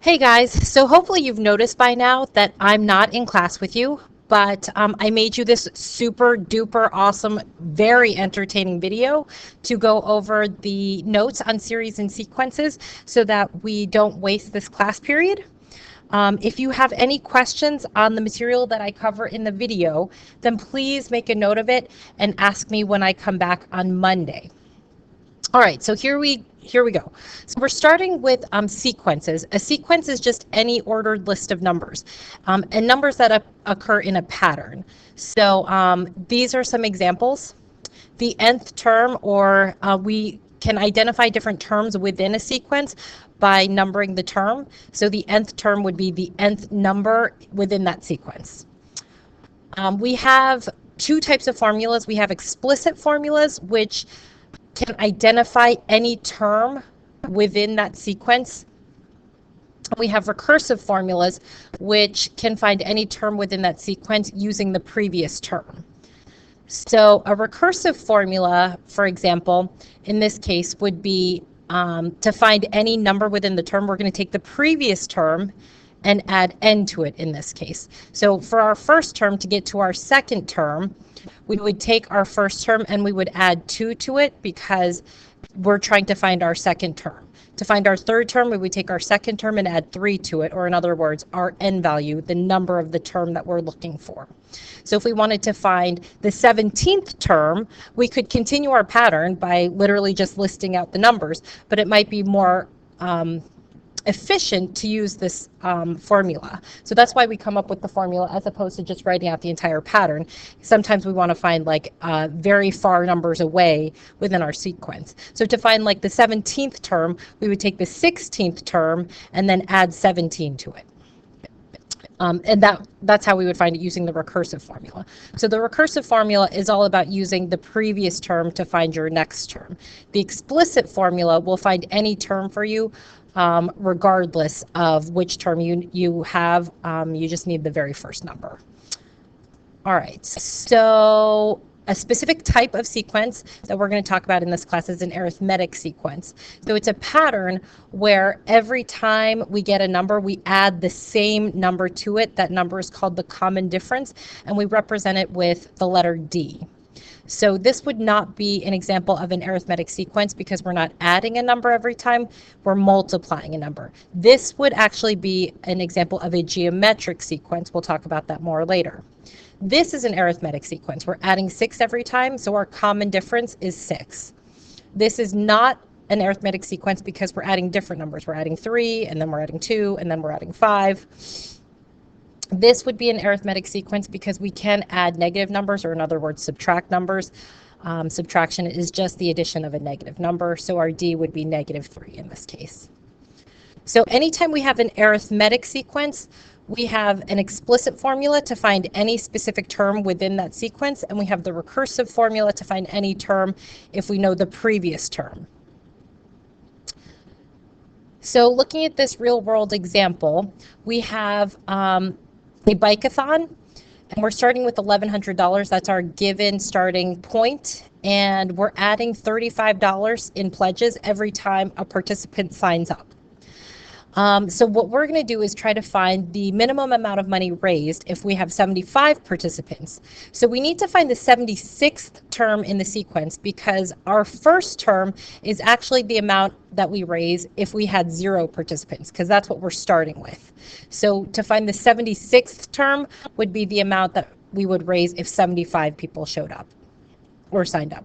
Hey guys, so hopefully you've noticed by now that I'm not in class with you, but I made you this super duper awesome, very entertaining video to go over the notes on series and sequences so that we don't waste this class period. If you have any questions on the material that I cover in the video, then please make a note of it and ask me when I come back on Monday. All right, so here we go. So we're starting with sequences. A sequence is just any ordered list of numbers, and numbers that occur in a pattern. So these are some examples. The nth term, or we can identify different terms within a sequence by numbering the term. So the nth term would be the nth number within that sequence. We have two types of formulas. We have explicit formulas, which can identify any term within that sequence. We have recursive formulas, which can find any term within that sequence using the previous term. So a recursive formula, for example, in this case would be to find any number within the term, we're going to take the previous term and add n to it in this case. So for our first term, to get to our second term, we would take our first term and we would add 2 to it because we're trying to find our second term. To find our third term, we would take our second term and add 3 to it, or in other words, our n value, the number of the term that we're looking for. So if we wanted to find the 17th term, we could continue our pattern by literally just listing out the numbers, but it might be more efficient to use this formula. So that's why we come up with the formula as opposed to just writing out the entire pattern. Sometimes we want to find like very far numbers away within our sequence. So to find like the 17th term, we would take the 16th term and then add 17 to it. And that's how we would find it using the recursive formula. So the recursive formula is all about using the previous term to find your next term. The explicit formula will find any term for you regardless of which term you have. You just need the very first number. All right, so a specific type of sequence that we're going to talk about in this class is an arithmetic sequence. So it's a pattern where every time we get a number, we add the same number to it. That number is called the common difference, and we represent it with the letter D. So this would not be an example of an arithmetic sequence because we're not adding a number every time, we're multiplying a number. This would actually be an example of a geometric sequence. We'll talk about that more later. This is an arithmetic sequence. We're adding 6 every time, so our common difference is 6. This is not an arithmetic sequence because we're adding different numbers. We're adding 3, and then we're adding 2, and then we're adding 5. This would be an arithmetic sequence because we can add negative numbers, or in other words, subtract numbers. Subtraction is just the addition of a negative number, so our D would be -3 in this case. So anytime we have an arithmetic sequence, we have an explicit formula to find any specific term within that sequence, and we have the recursive formula to find any term if we know the previous term. So looking at this real-world example, we have a bike-a-thon, and we're starting with $1,100. That's our given starting point, and we're adding $35 in pledges every time a participant signs up. So what we're going to do is try to find the minimum amount of money raised if we have 75 participants. So we need to find the 76th term in the sequence because our first term is actually the amount that we raise if we had 0 participants, because that's what we're starting with. So to find the 76th term would be the amount that we would raise if 75 people showed up or signed up.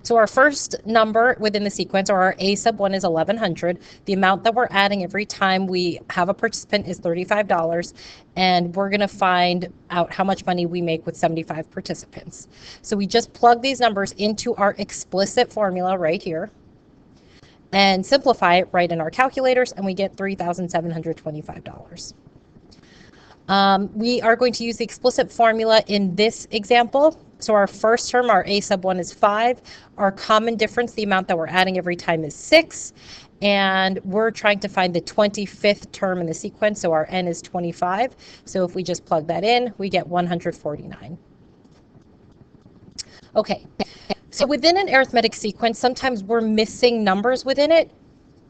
So our first number within the sequence, or our A sub 1, is 1,100. The amount that we're adding every time we have a participant is $35, and we're going to find out how much money we make with 75 participants. So we just plug these numbers into our explicit formula right here and simplify it right in our calculators, and we get $3,725. We are going to use the explicit formula in this example. So our first term, our A sub 1, is 5. Our common difference, the amount that we're adding every time, is 6. And we're trying to find the 25th term in the sequence, so our n is 25. So if we just plug that in, we get 149. Okay, so within an arithmetic sequence, sometimes we're missing numbers within it.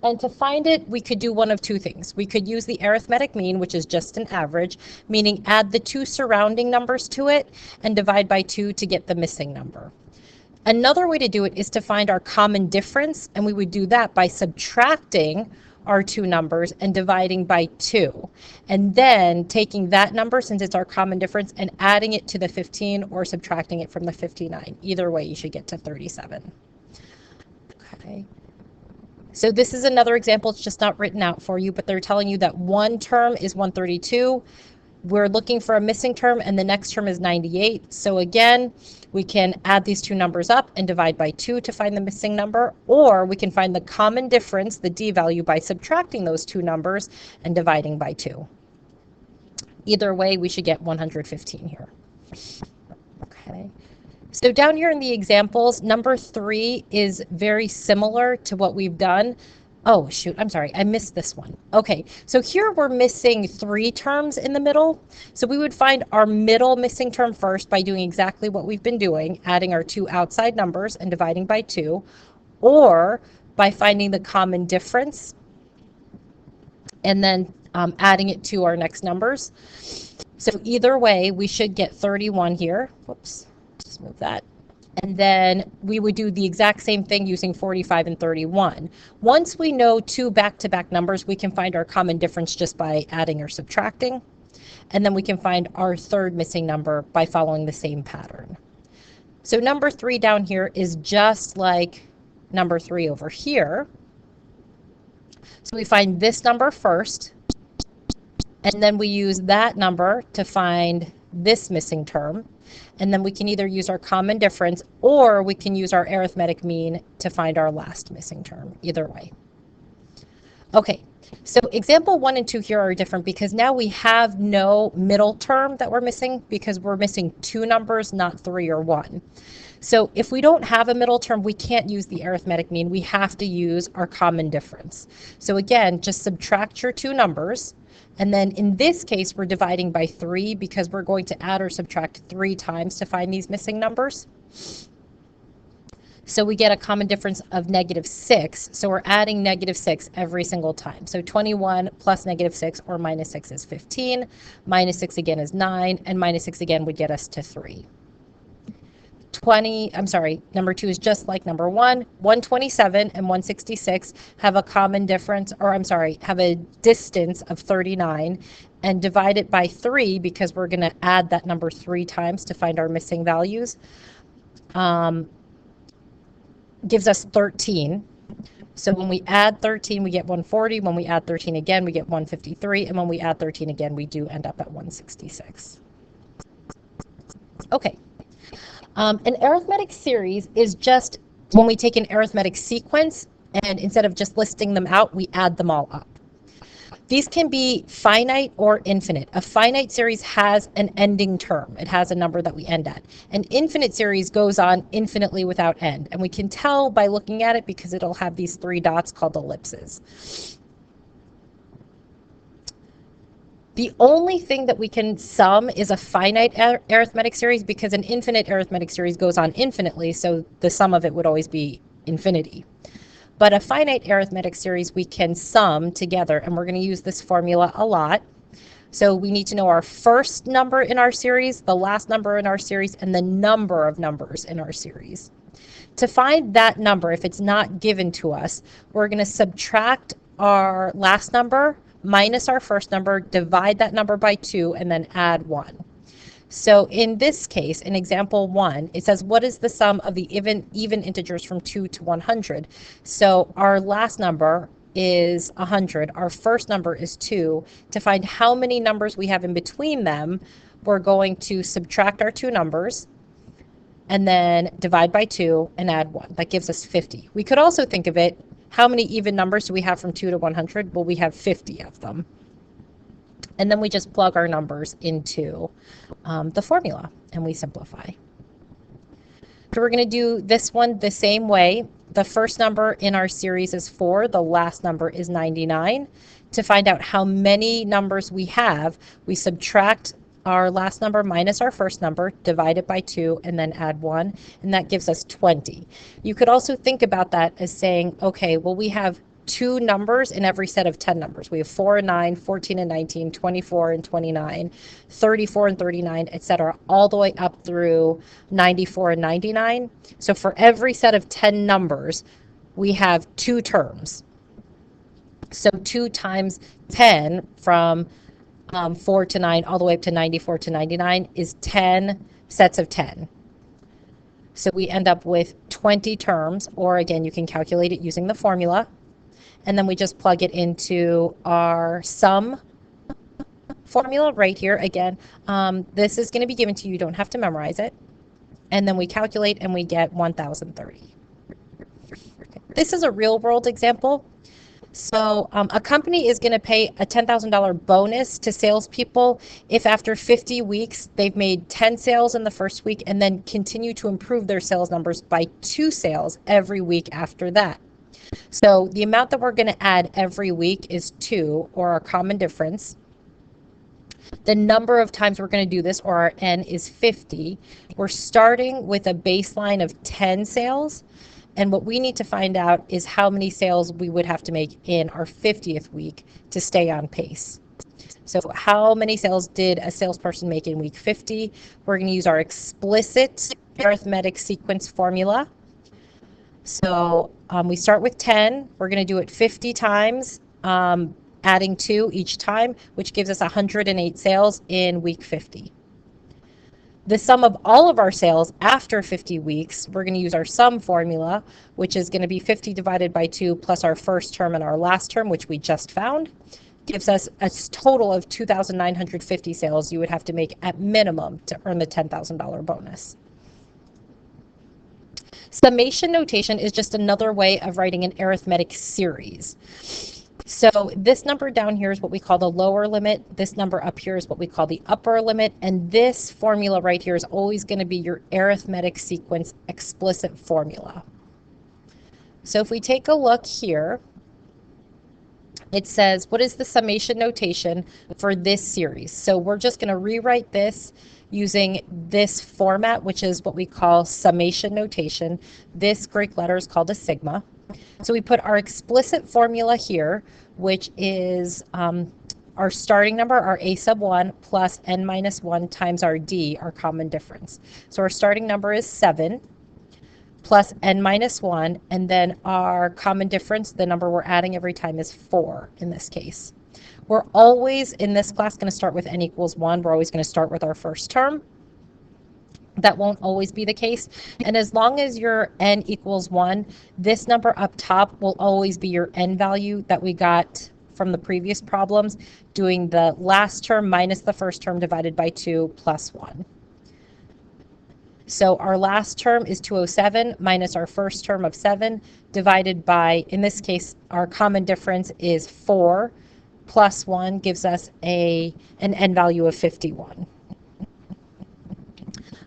And to find it, we could do one of two things. We could use the arithmetic mean, which is just an average, meaning add the two surrounding numbers to it and divide by 2 to get the missing number. Another way to do it is to find our common difference, and we would do that by subtracting our two numbers and dividing by 2. And then taking that number, since it's our common difference, and adding it to the 15 or subtracting it from the 59. Either way, you should get to 37. Okay. So this is another example. It's just not written out for you, but they're telling you that one term is 132. We're looking for a missing term, and the next term is 98. So again, we can add these two numbers up and divide by 2 to find the missing number, or we can find the common difference, the d value, by subtracting those two numbers and dividing by 2. Either way, we should get 115 here. Okay. So down here in the examples, number 3 is very similar to what we've done. Oh, shoot, I'm sorry, I missed this one. Okay, so here we're missing 3 terms in the middle. So we would find our middle missing term first by doing exactly what we've been doing, adding our two outside numbers and dividing by 2, or by finding the common difference and then adding it to our next numbers. So either way, we should get 31 here. Whoops. Just move that. And then we would do the exact same thing using 45 and 31. Once we know two back-to-back numbers, we can find our common difference just by adding or subtracting. And then we can find our third missing number by following the same pattern. So number 3 down here is just like number 3 over here. So we find this number first, and then we use that number to find this missing term. And then we can either use our common difference or we can use our arithmetic mean to find our last missing term, either way. Okay, so example 1 and 2 here are different because now we have no middle term that we're missing because we're missing 2 numbers, not 3 or 1. So if we don't have a middle term, we can't use the arithmetic mean. We have to use our common difference. So again, just subtract your 2 numbers. And then in this case, we're dividing by 3 because we're going to add or subtract 3 times to find these missing numbers. So we get a common difference of -6. So we're adding -6 every single time. So 21 plus -6 or -6 is 15. -6 again is 9. And -6 again would get us to 3. Number 2 is just like number 1. 127 and 166 have a common difference, or have a distance of 39, and divide it by 3 because we're going to add that number 3 times to find our missing values. Gives us 13. So when we add 13, we get 140. When we add 13 again, we get 153. And when we add 13 again, we do end up at 166. Okay. An arithmetic series is just when we take an arithmetic sequence and instead of just listing them out, we add them all up. These can be finite or infinite. A finite series has an ending term. It has a number that we end at. An infinite series goes on infinitely without end. And we can tell by looking at it because it'll have these 3 dots called ellipses. The only thing that we can sum is a finite arithmetic series because an infinite arithmetic series goes on infinitely, so the sum of it would always be infinity. But a finite arithmetic series we can sum together, and we're going to use this formula a lot. So we need to know our first number in our series, the last number in our series, and the number of numbers in our series. To find that number, if it's not given to us, we're going to subtract our last number minus our first number, divide that number by 2, and then add 1. So in this case, in example 1, it says, what is the sum of the even integers from 2 to 100? So our last number is 100. Our first number is 2. To find how many numbers we have in between them, we're going to subtract our 2 numbers and then divide by 2 and add 1. That gives us 50. We could also think of it, how many even numbers do we have from 2 to 100? Well, we have 50 of them. And then we just plug our numbers into the formula and we simplify. So we're going to do this one the same way. The first number in our series is 4. The last number is 99. To find out how many numbers we have, we subtract our last number minus our first number, divide it by 2, and then add 1, and that gives us 20. You could also think about that as saying, okay, well, we have 2 numbers in every set of 10 numbers. We have 4 and 9, 14 and 19, 24 and 29, 34 and 39, etc., all the way up through 94 and 99. So for every set of 10 numbers, we have 2 terms. So 2 times 10 from 4 to 9 all the way up to 94 to 99 is 10 sets of 10. So we end up with 20 terms, or again, you can calculate it using the formula. And then we just plug it into our sum formula right here. Again, this is going to be given to you. You don't have to memorize it. And then we calculate and we get 1,030. Okay. This is a real world example. So a company is going to pay a $10,000 bonus to salespeople if after 50 weeks they've made 10 sales in the first week and then continue to improve their sales numbers by 2 sales every week after that. So the amount that we're going to add every week is 2, or our common difference. The number of times we're going to do this, or our N, is 50. We're starting with a baseline of 10 sales. And what we need to find out is how many sales we would have to make in our 50th week to stay on pace. So how many sales did a salesperson make in week 50? We're going to use our explicit arithmetic sequence formula. So we start with 10. We're going to do it 50 times, adding 2 each time, which gives us 108 sales in week 50. The sum of all of our sales after 50 weeks, we're going to use our sum formula, which is going to be 50 divided by 2 plus our first term and our last term, which we just found, gives us a total of 2,950 sales you would have to make at minimum to earn the $10,000 bonus. Summation notation is just another way of writing an arithmetic series. So this number down here is what we call the lower limit. This number up here is what we call the upper limit. And this formula right here is always going to be your arithmetic sequence explicit formula. So if we take a look here, it says, what is the summation notation for this series? So we're just going to rewrite this using this format, which is what we call summation notation. This Greek letter is called a sigma. So we put our explicit formula here, which is our starting number, our a sub 1, plus n minus 1 times our d, our common difference. So our starting number is 7 plus n minus 1, and then our common difference, the number we're adding every time, is 4 in this case. We're always, in this class, going to start with n equals 1. We're always going to start with our first term. That won't always be the case. And as long as your n equals 1, this number up top will always be your n value that we got from the previous problems, doing the last term minus the first term divided by 2 plus 1. So our last term is 207 minus our first term of 7 divided by, in this case, our common difference is 4 plus 1 gives us an n value of 51.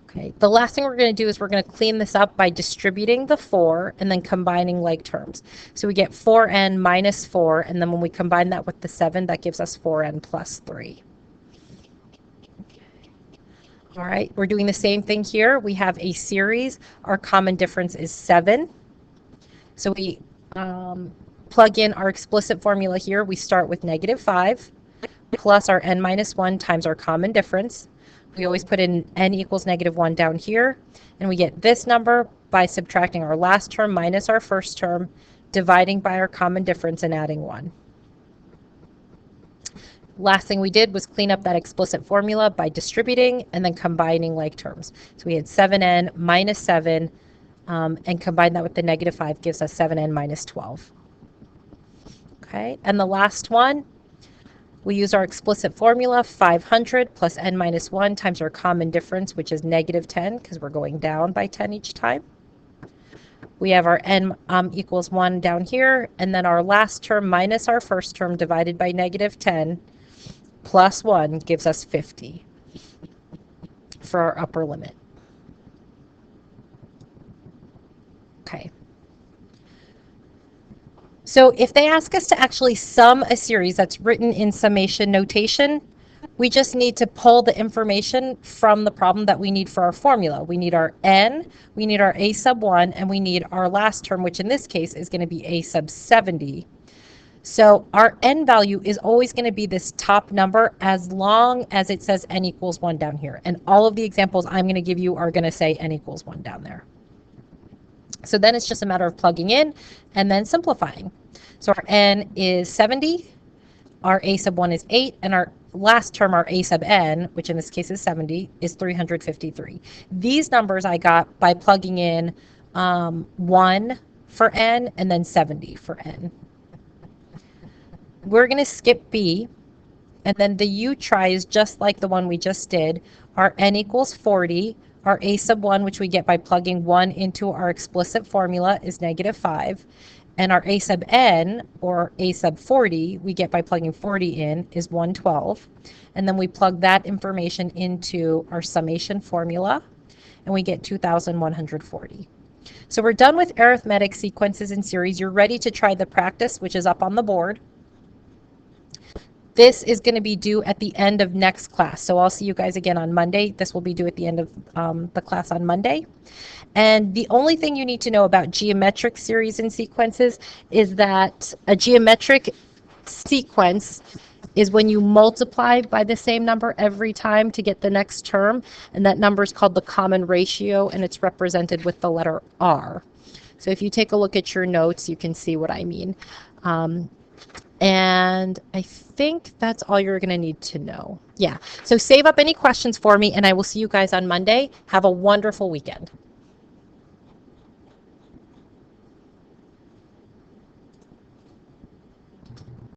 Okay, the last thing we're going to do is we're going to clean this up by distributing the 4 and then combining like terms. So we get 4n minus 4, and then when we combine that with the 7, that gives us 4n plus 3. All right, we're doing the same thing here. We have a series. Our common difference is 7. So we plug in our explicit formula here. We start with -5 plus our n minus 1 times our common difference. We always put in n equals -1 down here, and we get this number by subtracting our last term minus our first term, dividing by our common difference, and adding 1. Last thing we did was clean up that explicit formula by distributing and then combining like terms. So we had 7n minus 7, and combine that with the -5 gives us 7n minus 12. Okay, and the last one, we use our explicit formula, 500 plus n minus 1 times our common difference, which is -10, because we're going down by 10 each time. We have our n equals 1 down here, and then our last term minus our first term divided by -10 plus 1 gives us 50 for our upper limit. Okay. So if they ask us to actually sum a series that's written in summation notation, we just need to pull the information from the problem that we need for our formula. We need our n, we need our a sub 1, and we need our last term, which in this case is going to be a sub 70. So our n value is always going to be this top number as long as it says n equals 1 down here. And all of the examples I'm going to give you are going to say n equals 1 down there. So then it's just a matter of plugging in and then simplifying. So our n is 70, our a sub 1 is 8, and our last term, our a sub n, which in this case is 70, is 353. These numbers I got by plugging in 1 for n and then 70 for n. We're going to skip b, and then the u try is just like the one we just did. Our n equals 40. Our a sub 1, which we get by plugging 1 into our explicit formula, is -5. And our a sub n, or a sub 40, we get by plugging 40 in, is 112. And then we plug that information into our summation formula, and we get 2,140. So we're done with arithmetic sequences and series. You're ready to try the practice, which is up on the board. This is going to be due at the end of next class. So I'll see you guys again on Monday. This will be due at the end of the class on Monday. And the only thing you need to know about geometric series and sequences is that a geometric sequence is when you multiply by the same number every time to get the next term. And that number is called the common ratio, and it's represented with the letter R. So if you take a look at your notes, you can see what I mean. And I think that's all you're going to need to know. Yeah. So save up any questions for me, and I will see you guys on Monday. Have a wonderful weekend.